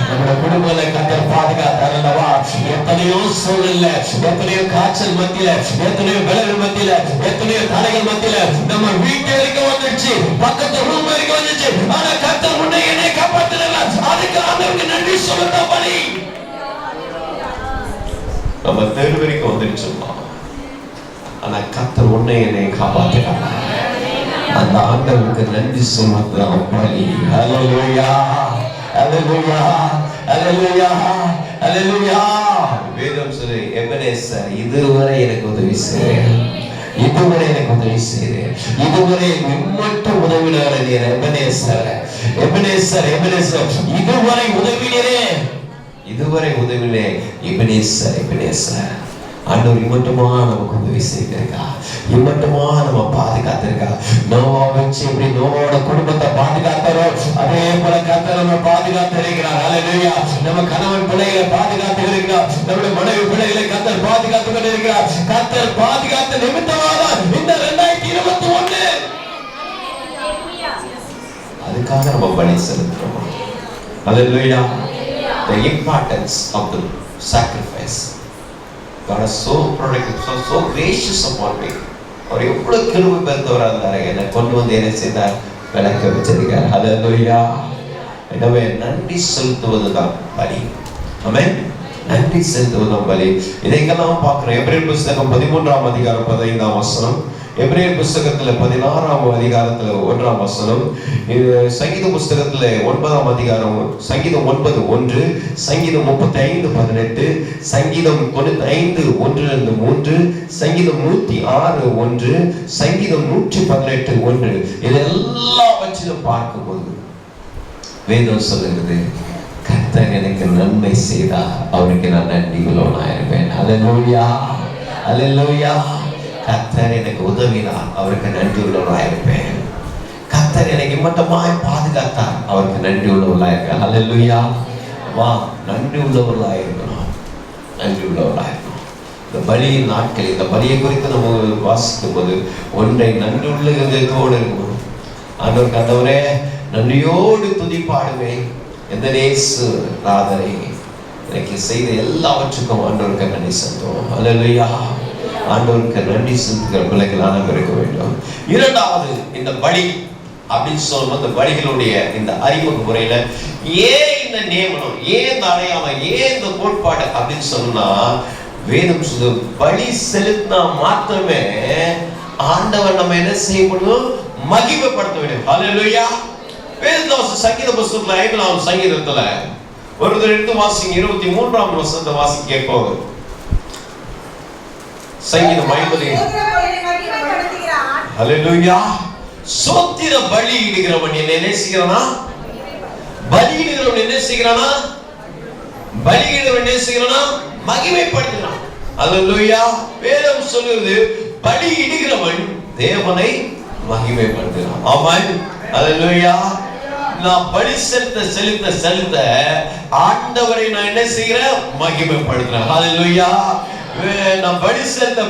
[SPEAKER 1] நம்மளோட குடும்பங்களை கர்த்தர் பாதுகாத்தார் அல்லவா? எத்தனையோ சூழல்ல, எத்தனையோ காய்ச்சல் மத்தியில, எத்தனையோ விளைவு மத்தியில, எத்தனையோ தடைகள் மத்தியில நம்ம வீட்டு வரைக்கும் வந்துச்சு, பக்கத்து ரூம் வரைக்கும் வந்துச்சு, ஆனா கர்த்தர் உன்னை என்னை காப்பாற்றினார். அதுக்கு ஆண்டவருக்கு நன்றி சொல்லத்தான் பலி. நம்ம தேர்வு வரைக்கும் வந்துருச்சுமா, ஆனா கர்த்தர் உன்னை என்னை காப்பாற்றினார். அந்த ஆண்டவருக்கு நன்றி சொல்வதுதான் பலி. ஹல்லேலூயா, ஹல்லேலூயா, ஹல்லேலூயா, ஹல்லேலூயா. வேதம் சொல்லு, எபனேசர் இதுவரை எனக்கு உதவி செய்தேன், இதுவரை எனக்கு உதவி செய்தேன், இதுவரை இம்மட்டும் உதவினார் நீர். எபனேசர், எபனேசர், எபனேசர், இதுவரை உதவினரே, இதுவரை உதவினே. எபனேசர், எபனேசர். ஆண்டவர் இம்மட்டுமா நமக்கு உதவி செய்திருக்கா, இம்மட்டுமா நம்ம பாதுகாத்திருக்கா. நோவா வச்சு எப்படி நோவோட குடும்பத்தை பாதுகாத்தாரோ அதே போல கர்த்தர் நம்ம பாதுகாத்து இருக்கிறார். ஹல்லேலூயா. நம்ம கணவன் பிள்ளைகளை பாதுகாத்து இருக்கிறார், நம்முடைய மனைவி பிள்ளைகளை கர்த்தர் பாதுகாத்து கொண்டு இருக்கிறார். கர்த்தர் பாதுகாத்த நிமித்தமாக இந்த 2021 அதுக்காக நம்ம பலி செலுத்துறோம். ஹல்லேலூயா. The importance of the sacrifice. God is so protective, so gracious upon me. அவர் எவ்வளவு கிருபை பெற்றவராக இருந்தார், என்னை கொண்டு வந்து என்ன செய்தார்? விளக்க வச்சிருக்கார். ஹல்லேலூயா. எனவே நன்றி செலுத்துவதுதான் பலி. ஆமென். நன்றி செலுத்துவதுதான் பலி. இதைக்கெல்லாம் பார்க்கிறோம். எபிரேயர் புத்தகம் 13ஆம் அதிகாரம் 15ஆம் வசனம், எபிரேயர் புத்தகத்துல 16ஆம் அதிகாரத்துல 1ஆம் வசனம், சங்கீத புத்தகத்துல 9ஆம் அதிகாரம், சங்கீதம் 9:1, சங்கீதம் 35:18, சங்கீதம் 95:1-3, சங்கீதம் 106:1, சங்கீதம் 118:1. இதெல்லாம் வச்சு பார்க்கும்போது வேதம் சொல்லுகிறது, கர்த்தர் எனக்கு நன்மை செய்தார், அவருக்கு நான் நன்றி உள்ளவனாக இருப்பேன். அல்லேலூயா, அல்லேலூயா. கர்த்தர் எனக்கு உதவினார், அவருக்கு நன்றி உள்ளவனாக இருப்பேன். கர்த்தர் எனக்கு இம்மட்டமாய் பாதுகாத்தார், அவருக்கு நன்றி உள்ளவர்களாக இருப்பேன். அல்லேலூயா. வா, நன்றி உள்ளவர்களாக இருக்கணும், நன்றி உள்ளவர்களாக இருக்கணும். இந்த பலியின் நாட்கள், இந்த பலியை குறித்து நம்ம வாசிக்கும் போது ஒன்றை நன்றி உள்ள இதயத்தோடு இருக்கணும். ஆண்டவருக்கு ஆண்டவரே நன்றியோடு துதிப்பாடுவேன், எந்த நேசு நாதரே இன்னைக்கு செய்த எல்லாவற்றுக்கும் ஆண்டவருக்கு நன்றி செலுத்துவோம். அல்லேலூயா. ஆண்டவருக்கு நன்றி செலுத்துகிற பிள்ளைகளாக இருக்க வேண்டும். இரண்டாவது, இந்த பலி அப்படின்னு சொல்லும்போது இந்த பலிகளுடைய இந்த அறிமுக முறையில ஏன் இந்த நியமனம், ஏன் இந்த அடையாளம், ஏன் இந்த கோட்பாடு அப்படின்னு சொன்னா, வேதம் சொல்லு பலி செலுத்தினா மாத்திரமே ஆண்டவர் நம்ம என்ன செய்ய முடியும், மகிமைப்படுத்த வேண்டும். அல்லேலூயா. வேதத்துல சங்கீத புஸ்தகத்துல 5ஆம் சங்கீதத்துல ஒருத்தர் எடுத்து வாசிங்க, 23ஆம் வசனத்தை வாசிக்க கேட்போம். சங்கீதம் 50. அல்லேலூயா. சோத்திர பலி இடுகிறவன் என்ன நேசிக்கிறானா, பலி இடுகிறவன் என்ன செய்கிறானா, பலி இடுகிறவன் என்ன செய்கிறானா, மகிமைப்படுத்துகிறான். அல்லேலூயா. வேதம் சொல்லுது பலி இடுகிறவன் தேவனை மகிமைப்படுத்துகிறான். ஆமென். அல்லேலூயா. நான் பலி செலுத்த ஆண்டவரை நான் என்ன செய்கிறேன், மகிமைப்படுத்துறேன். ஹல்லேலூயா. நான் பலி செலுத்த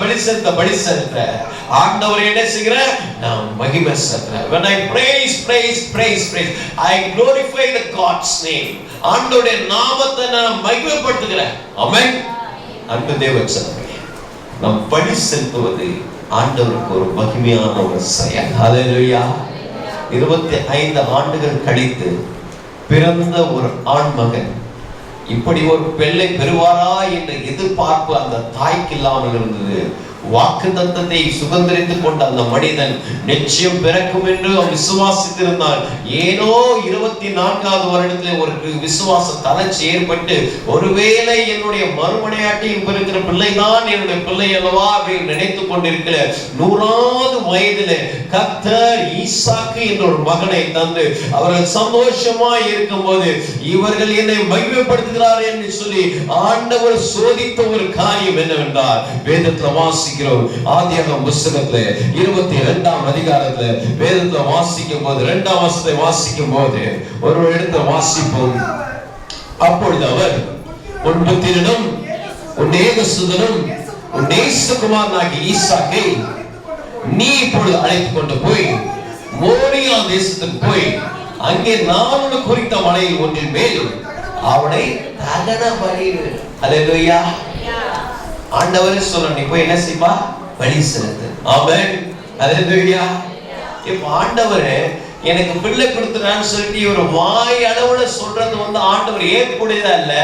[SPEAKER 1] ஆண்டவரை என்ன செய்கிறேன், நான் மகிமை செலுத்துறேன். when I praise I glorify the God's name. ஆண்டவருடைய நாமத்தை நான் மகிமைப்படுத்துகிறேன். ஆமென். அன்பு தேவச்சனமே, நாம் பலி செலுத்துவது ஆண்டவருக்கு ஒரு மகிமையான ஒரு செயல். ஹல்லேலூயா. 25 ஆண்டுகள் கழித்து பிறந்த ஒரு ஆண் மகன் இப்படி ஒரு பிள்ளை பெறுவாரா என்ற எதிர்பார்ப்பு அந்த தாய்க்கு இல்லாமல் இருந்தது. வாக்குத்தத்தத்தை சுதந்திரித்துக் கொண்ட அந்த மனிதன் நிச்சயம் பிறக்கும் என்று விசுவாசித்திருந்தான். ஏனோ 24வது வருடத்தில் ஒரு விசுவாச தளர்ச்சி ஏற்பட்டு, ஒருவேளை என்னுடைய மறுமனையாட்டியில் பிறக்கிற பிள்ளைதான் என்னுடைய பிள்ளை அல்லவா அப்படின்னு நினைத்துக் கொண்டிருக்கிற 100வது வயதில் கர்த்தர் ஈசாக்கு என்ற ஒரு மகனை தந்து அவர்கள் சந்தோஷமாய் இருக்கும் போது, இவர்கள் என்னை மகிமைப்படுத்துகிறார் என்று சொல்லி ஆண்டவர் சோதித்த ஒரு காரியம் என்னவென்றால், வேதத்தில் வாசி ஆதியாகமம் புத்தகத்துல 22ஆம் அதிகாரத்துல வேதத்தை வாசிக்கும் போது 2ஆம் வசனத்தை வாசிக்கும் போது ஒரு இடத்தை வாசிப்போம். அப்பொழுது அவர் உன் புத்திரனும் உன் ஏகசுதனும் உன் நேசகுமாரனாகிய ஈசாக்கை நீ இப்பொழுது அழைத்துக் கொண்டு போய் மோரியா தேசத்துக்கு போய் அங்கே நான் உனக்கு குறித்த மலையில் ஒன்றின் மேல் அவனை தகன பலியிடு. அல்லேலூயா. ஆண்டவரே சொல்ற, நீ போய் என்ன செய்வா, பலி செலுத்து. ஆமென். அல்லேலூயா. இப்ப ஆண்டவரே எனக்கு பிள்ளை கொடுத்துறான்னு சொல்லிட்டு ஒரு வாய் அளவுல சொல்றது ஆண்டவர் ஏற்புடையதா இல்ல,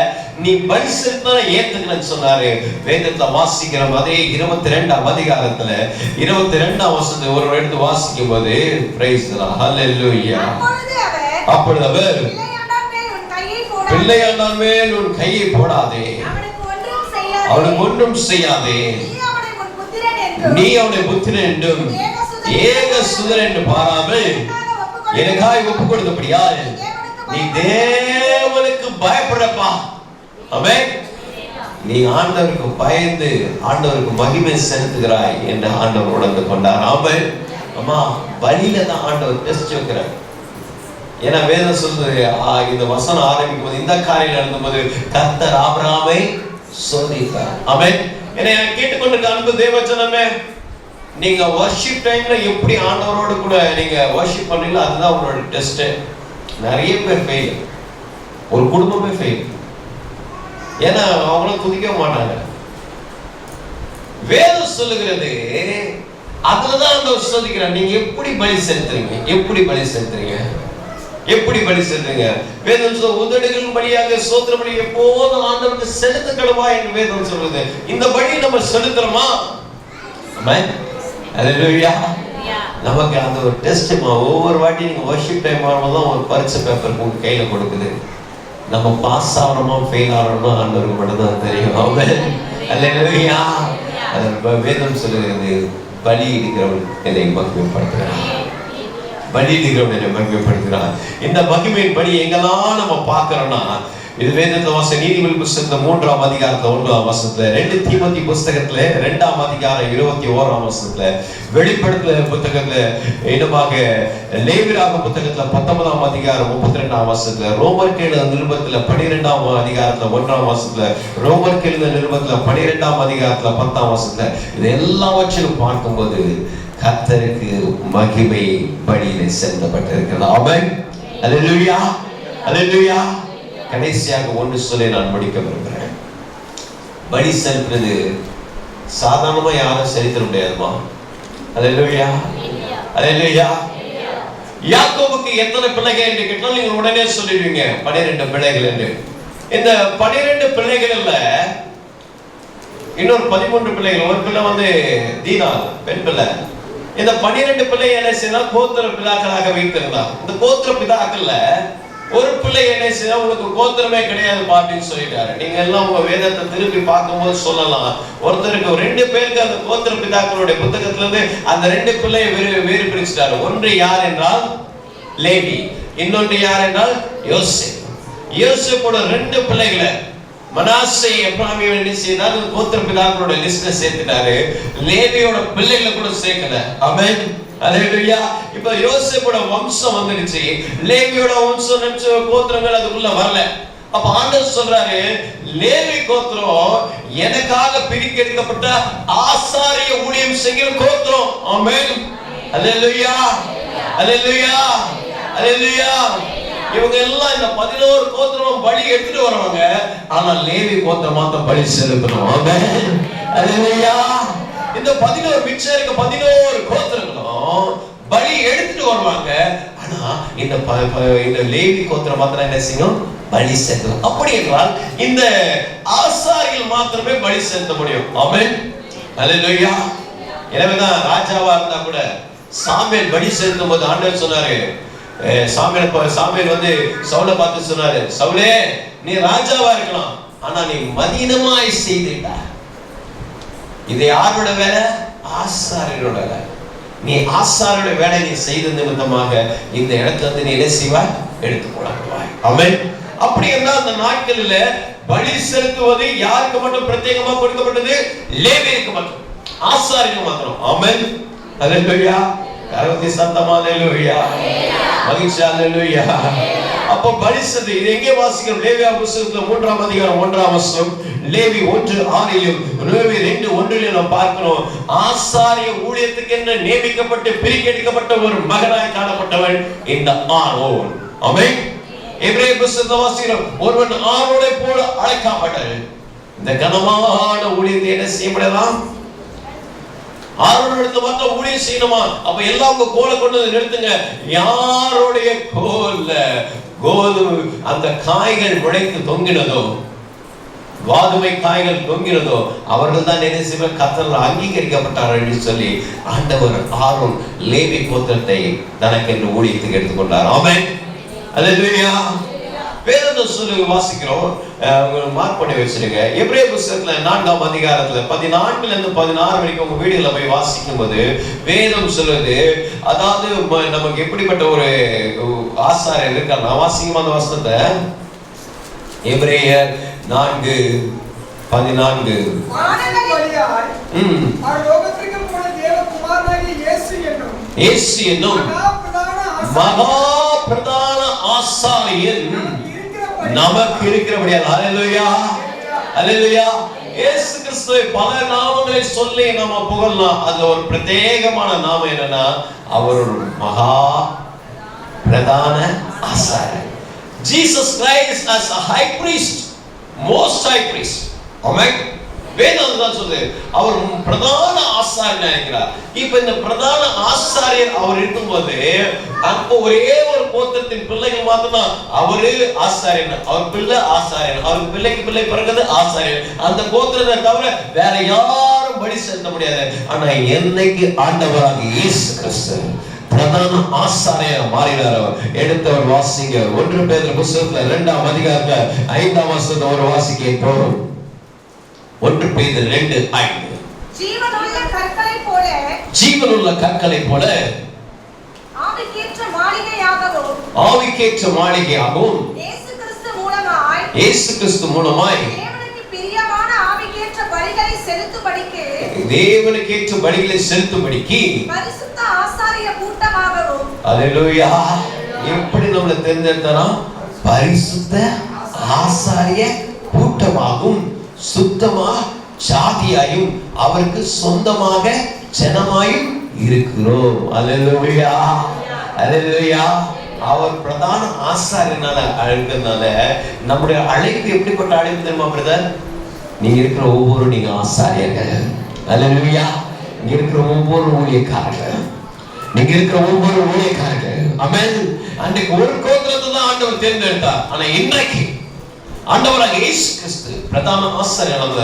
[SPEAKER 1] நீ பலி செலுத்தா ஏத்துக்கலன்னு சொன்னாரு. வேதத்துல வாசிக்கிறோம். அதே 22ஆம் அதிகாரத்துல 22ஆம் வசனத்தை ஒரு எடுத்து வாசிக்கும் போது பிரைஸ் தி லார்ட். ஹல்லேலூயா. அப்பொழுது அவர் பிள்ளையாண்டான் மேல் உன் கையை போடாதே, அவனுக்கு ஒன்றும் செய்யாதே, நீ அவனை புத்திரன் என்றும் ஏக சுதன் என்று பாராமல் எனக்காய் ஒப்பு கொடுத்தபடியால் நீ தேவனுக்கு பயப்படப்பா. ஆமென். நீ ஆண்டவருக்கு பயந்து ஆண்டவருக்கு மகிமை செலுத்துகிறாய் என்று ஆண்டவர் உணர்ந்து கொண்டார். ஆமென். அம்மா, பலியில தான் ஆண்டவர் டெஸ்ட் வைக்கிறார். ஏன்னா வேதம் சொல்றது, இந்த வசனம் ஆரம்பிக்கும் போது இந்த காரியம் நடந்தபோது கர்த்தர் ஆபிரகாமை சோதித்தார். ஆமென். என்னை கேட்டுக்கொண்டிருக்க அன்பு தேவஜனமே, நீங்க வர்ஷிப் டைம்ல எப்படி ஆண்டவரோடு கூட நீங்க வர்ஷிப் பண்ணீங்களோ அதுதான் உங்களோட டெஸ்ட். நிறைய பேர் ஃபெயில், ஒரு குடும்பமே ஃபெயில். ஏன்னா அவங்களும் துதிக்க மாட்டாங்க. வேதம் சொல்லுகிறது அதுலதான் ஆண்டவர் சோதிக்கிறார். நீங்க எப்படி பலி செலுத்துறீங்க, எப்படி பலி செலுத்துறீங்க, எப்படி பலி செலுத்துங்க. வேதம் சொல்ற உதடுகளின் பலியாக சோத்திர பலி எப்போதும் ஆண்டவருக்கு செலுத்த கடவா என்று வேதம் சொல்றது. இந்த பலி நம்ம செலுத்துறோமா? ஆமென். அல்லேலூயா. நமக்கு அந்த ஒரு டெஸ்ட், ஒவ்வொரு வாட்டி நீங்க வர்ஷிப் டைம் ஆகும்போது ஒரு பரீட்சை பேப்பர் உங்க கையில கொடுக்குது. நம்ம பாஸ் ஆகிறோமா ஃபெயில் ஆகிறோமா ஆண்டவருக்கு மட்டும் தான் தெரியும். ஆமென். அல்லேலூயா. வேதம் சொல்லுகிறது, பலி இடுகிறவன் என்னை மகிமைப்படுத்துகிறான், பலியிடுகிறவன் என்னை மகிமைப்படுத்துகிறான். இந்த மகிமையின் படி எங்கெல்லாம் நம்ம பார்க்கிறோம்னா, இது வேதத்துல வாச நீதிமொழிகள் புத்தகத்துல 3ஆம் அதிகாரத்துல 1ஆம் வசனத்துல, 2 தீமோத்தேயு புத்தகத்துல 2ஆம் அதிகாரம் 21ஆம் வசனத்துல, வெளிப்படுத்தல் புத்தகத்துல இன்னமாக லேவியராகம புத்தகத்துல 19ஆம் அதிகாரம் 32ஆம் வசனத்துல, ரோமருக்கு எழுதின நிருபத்துல 12ஆம் அதிகாரத்துல 1ஆம் வசனத்துல, ரோமருக்கு எழுதின நிருபத்துல 12ஆம் அதிகாரத்துல 10ஆம் வசனத்துல, இது எல்லாவற்றையும் பார்க்கும்போது கர்த்தருக்கு மகிமை பலியிலே செலுத்தப்பட்டிருக்கிறது. ஆமென். அல்லேலூயா. அல்லேலூயா. கடைசியாக ஒன்று சொல்லி நான் முடிக்க விரும்புகிறேன். பலி செலுத்துறது சாதாரணமா யாரும் செலுத்த முடியாதுமா. அல்லேலூயா, அல்லேலூயா. யாக்கோபுக்கு எத்தனை பிள்ளைகள் என்று கேட்டால் நீங்க உடனே சொல்லிடுவீங்க 12 பிள்ளைகள் என்று. இந்த 12 பிள்ளைகள்ல இன்னொரு 13 பிள்ளைகள், ஒரு பிள்ளை தீனா பெண் பிள்ளை. இந்த 12 பிள்ளை என்ன செய்தா கோத்திர பிதாக்களாக வைத்திருந்தார். இந்த கோத்திர பிதாக்கள்ல ஒரு பிள்ளை என்ன செய்தா உங்களுக்கு கோத்திரமே கிடையாது அப்படின்னு சொல்லிட்டாரு. நீங்க எல்லாம் உங்க வேதத்தை திருப்பி பார்க்கும்போது சொல்லலாம், ஒருத்தருக்கு 2 பேருக்கு அந்த கோத்திர பிதாக்களுடைய புத்தகத்துல இருந்து அந்த 2 பிள்ளையை வேறு பிரிச்சுட்டாரு. ஒன்று யார் என்றால் லேவி, இன்னொன்று யார் என்றால் யோசேப். யோசேப்போட 2 பிள்ளைகளை மனாசே எப்ராமியை என்ன செய்தார், கோத்திர பிதாக்களோட லிஸ்ட்ல சேர்த்துட்டாரு. லேவியோட பிள்ளைகளை கூட சேர்க்கல. ஆமென், அல்லேலூயா. இப்ப யோசேப்போட வம்சம் வந்துருச்சு, லேவியோட வம்சம் கோத்திரங்கள் அதுக்குள்ள வரல. அப்ப ஆண்டவர் சொல்றாரு, லேவி கோத்திரம் எனக்காக பிரித்தெடுக்கப்பட்ட ஆசாரிய ஊழியம் செய்கிற கோத்திரம். ஆமென், அல்லேலூயா, அல்லேலூயா, அல்லேலூயா. இவங்க எல்லாம் இந்த 11 கோத்திரம் பலி எடுத்துட்டு வருவாங்க, ஆனா லேவி கோத்திரம் மாத்திரம் பலி செலுத்தணும். ஆமென், அல்லேலூயா. இந்த 11 மிச்சம் இருக்க 11 கோத்திரங்களும் பலி எடுத்துட்டு வருவாங்க, ஆனா இந்த லேவி கோத்திரம் மாத்திரம் என்ன செய்யும், பலி செலுத்தணும். அப்படி என்றால் இந்த ஆசாரிகள் மாத்திரமே பலி செலுத்த முடியும். ஆமென், அல்லேலூயா. எனவேதான் ராஜாவா இருந்தா கூட சாமுவேல் பலி செலுத்தும் போது ஆண்டவர் சொன்னாரு, சாமுவேல் சவுலை பார்த்து சொன்னாரு, சவுலே நீ ராஜாவா இருக்கலாம், ஆனா நீ மதீனமாய் செய்துட்டா. இது யாரோட வேலை? ஆசாரியரோட வேலை. நீ ஆசாரியோட வேலை நீ செய்த நிமித்தமாக இந்த இடத்துல நீ என்ன செய்வாய், எடுத்துக்கொள்ளாய். ஆமென். அப்படி என்றால் அந்த நாட்களில் பலி செலுத்துவது யாருக்கு மட்டும் பிரத்யேகமா கொடுக்கப்பட்டது? லேவியருக்கு மட்டும், ஆசாரியருக்கு மாத்திரம். ஆமென், அல்லேலூயா. கரவதி சத்தமா அல்லேலூயா, மகிழ்ச்சி அல்லேலூயா. அப்ப பலி செலுத்து இது எங்கே வாசிக்கிறோம்? லேவியா புத்தகத்துல 3ஆம் அதிகாரம் 1ஆம் வசனம், லேவி 1:6 லேவி 2:1 நாம் பார்க்கிறோம். ஆசாரிய ஊழியத்துக்கு என்று நியமிக்கப்பட்டு பிரிக்கெடுக்கப்பட்ட ஒரு மகனாய் காணப்பட்டவன் இந்த ஆரோன். ஆமென். எபிரேய புத்தகத்துல வாசிக்கிறோம், ஒருவன் ஆரோனை போல அழைக்கப்பட்டான். இந்த கனமான ஊழியத்தை என்ன செய்ய முடியலாம்? ஆரோன் எடுத்து மட்டும் ஊழியம் செய்யணுமா? அப்ப எல்லாம் உங்க கோலை கொண்டு வந்து நிறுத்துங்க. யாருடைய கோல்ல கோதுமை அந்த காய்கள் முளைத்து தொங்கினதோ, கோதுமை காய்கள் தொங்கினதோ, அவர்கள் தான் என்ன செய்வார், கர்த்தரால் அங்கீகரிக்கப்பட்டார்கள் என்று சொல்லி ஆண்டவர் ஆரோன் லேவி கோத்திரத்தை தனக்கென்று ஊழியத்துக்கு எடுத்துக்கொண்டார். ஆமென், அல்லேலூயா. வேதத்தை சொல்லி வாசிக்கிறோம், மார்க் பண்ணி வச்சிருங்க. எபிரேய புத்தகத்துல 4ஆம் அதிகாரத்துல 14 இருந்து 16 வரைக்கும் உங்க வீடுகளை போய் வாசிக்கும் போது வேதம் சொல்லுது, அதாவது நமக்கு எப்படிப்பட்ட ஒரு ஆசாரியர் இருக்கார். நான் வாசிக்கும் அந்த வசனத்தை, எபிரேயர் 4:14. இயேசு என்னும் மகா பிரதான ஆசாரியன் நமக்கு இருக்கிறபடியால். அல்லேலூயா, அல்லேலூயா. இயேசு கிறிஸ்துவை பல நாமங்களை சொல்லி நாம புகழலாம். அதுல ஒரு பிரத்யேகமான நாமம் என்னன்னா, அவர் ஒரு மகா பிரதான ஆசாரியர். Jesus Christ as a high priest, most high priest. ஆமென். வேதம் தான் சொல்லுது, அவர் பிரதான ஆசாரியனா இருக்கிறார். இப்ப இந்த பிரதான ஆசாரியர் அவர் இருக்கும்போது அப்போ ஒரே ஒரு கோத்திரத்தின் பிள்ளைகள் மாத்திரம் அவரு ஆசாரியன், அவர் பிள்ளை ஆசாரியன், அவர் பிள்ளைக்கு பிள்ளை பிறகுது ஆசாரியன். அந்த கோத்திரத்தை தவிர வேற யாரும் பலி செலுத்த முடியாது. ஆனா என்னைக்கு ஆண்டவராக இயேசு கிறிஸ்து பிரதான ஆசாரியர் மாறினார், அவர் எடுத்தவர் வாசிங்க. 1 பேதுரு புத்தகத்துல 2ஆம் அதிகாரத்துல 5ஆம் வசனத்தை ஒரு வாசிக்க போறோம். 1 பேதுரு 2:5.
[SPEAKER 2] ஜீவனுள்ள கற்களை போல,
[SPEAKER 1] ஜீவனுள்ள கற்களை போல
[SPEAKER 2] ஆவிக்கேற்ற மாளிகையாகவும்,
[SPEAKER 1] ஆவிக்கேற்ற மாளிகையாகவும் இயேசு கிறிஸ்து மூலமாய்
[SPEAKER 2] தேவனுக்கு பிரியமான ஆவிக்கேற்ற பலிகளை செலுத்தும்படிக்கு,
[SPEAKER 1] தேவனுக்கேற்ற பலிகளை செலுத்தும்படிக்கு
[SPEAKER 2] பரிசுத்த ஆசாரிய கூட்டமாகவும்.
[SPEAKER 1] அல்லேலூயா. எப்படி நம்மளை தேர்ந்தெடுத்தாரா? பரிசுத்த ஆசாரிய கூட்டமாகும், சுத்தமா சாதியாயும் அவருக்கு சொந்தமாக ஜனமாயும் இருக்கிறோம். அல்லேலூயா, அல்லேலூயா. அவர் பிரதான ஆசாரியனால அழைக்கிறதுனால நம்முடைய அழைப்பு எப்படிப்பட்ட அழைப்பு தெரியுமா பிரதர்? நீங்க இருக்கிற ஒவ்வொரு நீங்க ஆசாரியர்கள். அல்லேலூயா. இங்க இருக்கிற ஒவ்வொரு ஊழியக்காரர்கள், நீங்க இருக்கிற ஒவ்வொரு ஊழியக்காரர்கள். ஆமென். அன்றைக்கு ஒரு கோத்திரத்தை தான் ஆண்டவர் தேர்ந்தெடுத்தார். ஆனா இன்றைக்கு ஆண்டவராக இயேசு கிறிஸ்து பிரதான ஆசாரியனால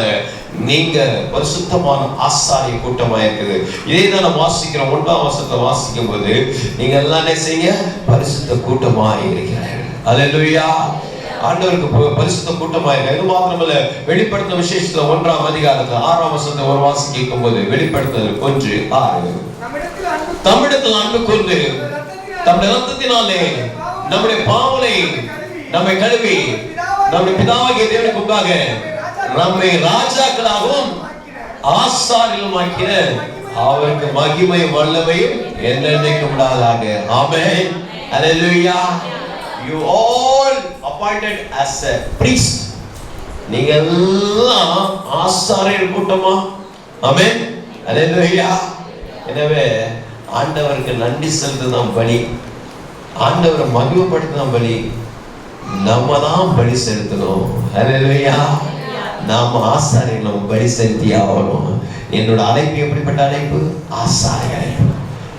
[SPEAKER 1] நீங்க பரிசுத்தமான ஆசாரிய கூட்டமா இருக்குது. இதே தான் நம்ம வாசிக்கிறோம். 1ஆம் வசனத்தை வாசிக்கும் போது நீங்க எல்லாம் என்ன செய்ய? பரிசுத்த கூட்டமா இருக்கிறீர்கள். அல்லேலூயா. ஆண்டவருக்கு பரிசுத்த கூட்டமா இருக்க. இது மாத்திரமல்ல, வெளிப்படுத்தின விசேஷத்துல 1ஆம் அதிகாரத்துல 6ஆம் வசனத்தை ஒரு வாசிக்கும் போது வெளிப்படுத்துதல் 1:6 தம்மிடத்தில் அன்பு கொண்டு தம்முடைய இரத்தத்தினாலே நம்முடைய பாவனை நம்மை கழுவி நம்முடைய பிதாவாகிய தேவனுக்கு முன்பாக நம்மை ராஜாக்களாகவும் ஆசாரியர்களுமாக்கின அவருக்கு மகிமை வல்லமையும் என்றென்றைக்கும் உண்டாவதாக. ஆமென். அல்லேலூயா. You all appointed as a priest. நீங்க எல்லாம் ஆசாரியர் கூட்டமா. ஆமென். அல்லேலூயா. எனவே ஆண்டவருக்கு நன்றி செலுத்துதான் பலி, ஆண்டவரை மகிமைப்படுத்துதான் பலி. நம்ம தான் பலி செலுத்தணும். அல்லேலூயா. நாம ஆசாரியர் நம்ம பலி செலுத்தி ஆகணும். என்னோட அழைப்பு எப்படிப்பட்ட அழைப்பு? ஆசாரிய அழைப்பு.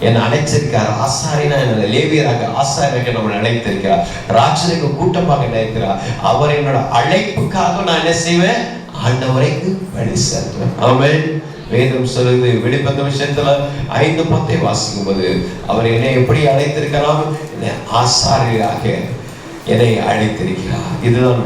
[SPEAKER 1] என்னை அழைச்சிருக்கார் ஆசாரியனா, என்னோட லேவியராக ஆசாரியராக நம்மளை அழைத்திருக்கிறார். ராஜனுக்கு கூட்டமாக நினைக்கிறார். அவர் என்னோட அழைப்புக்காக நான் என்ன செய்வேன்? ஆண்டவரைக்கு பலி செலுத்துவேன். ஆமென். வேதம் சொல்லுது, வெளிப்படுத்தின விஷயத்துல 5:10 வாசிக்கும் போது அவர் என்னை எப்படி அழைத்திருக்கிறார்? என்னை ஆசாரியராக என்னை அழைத்திருக்கிறார். இதுதான்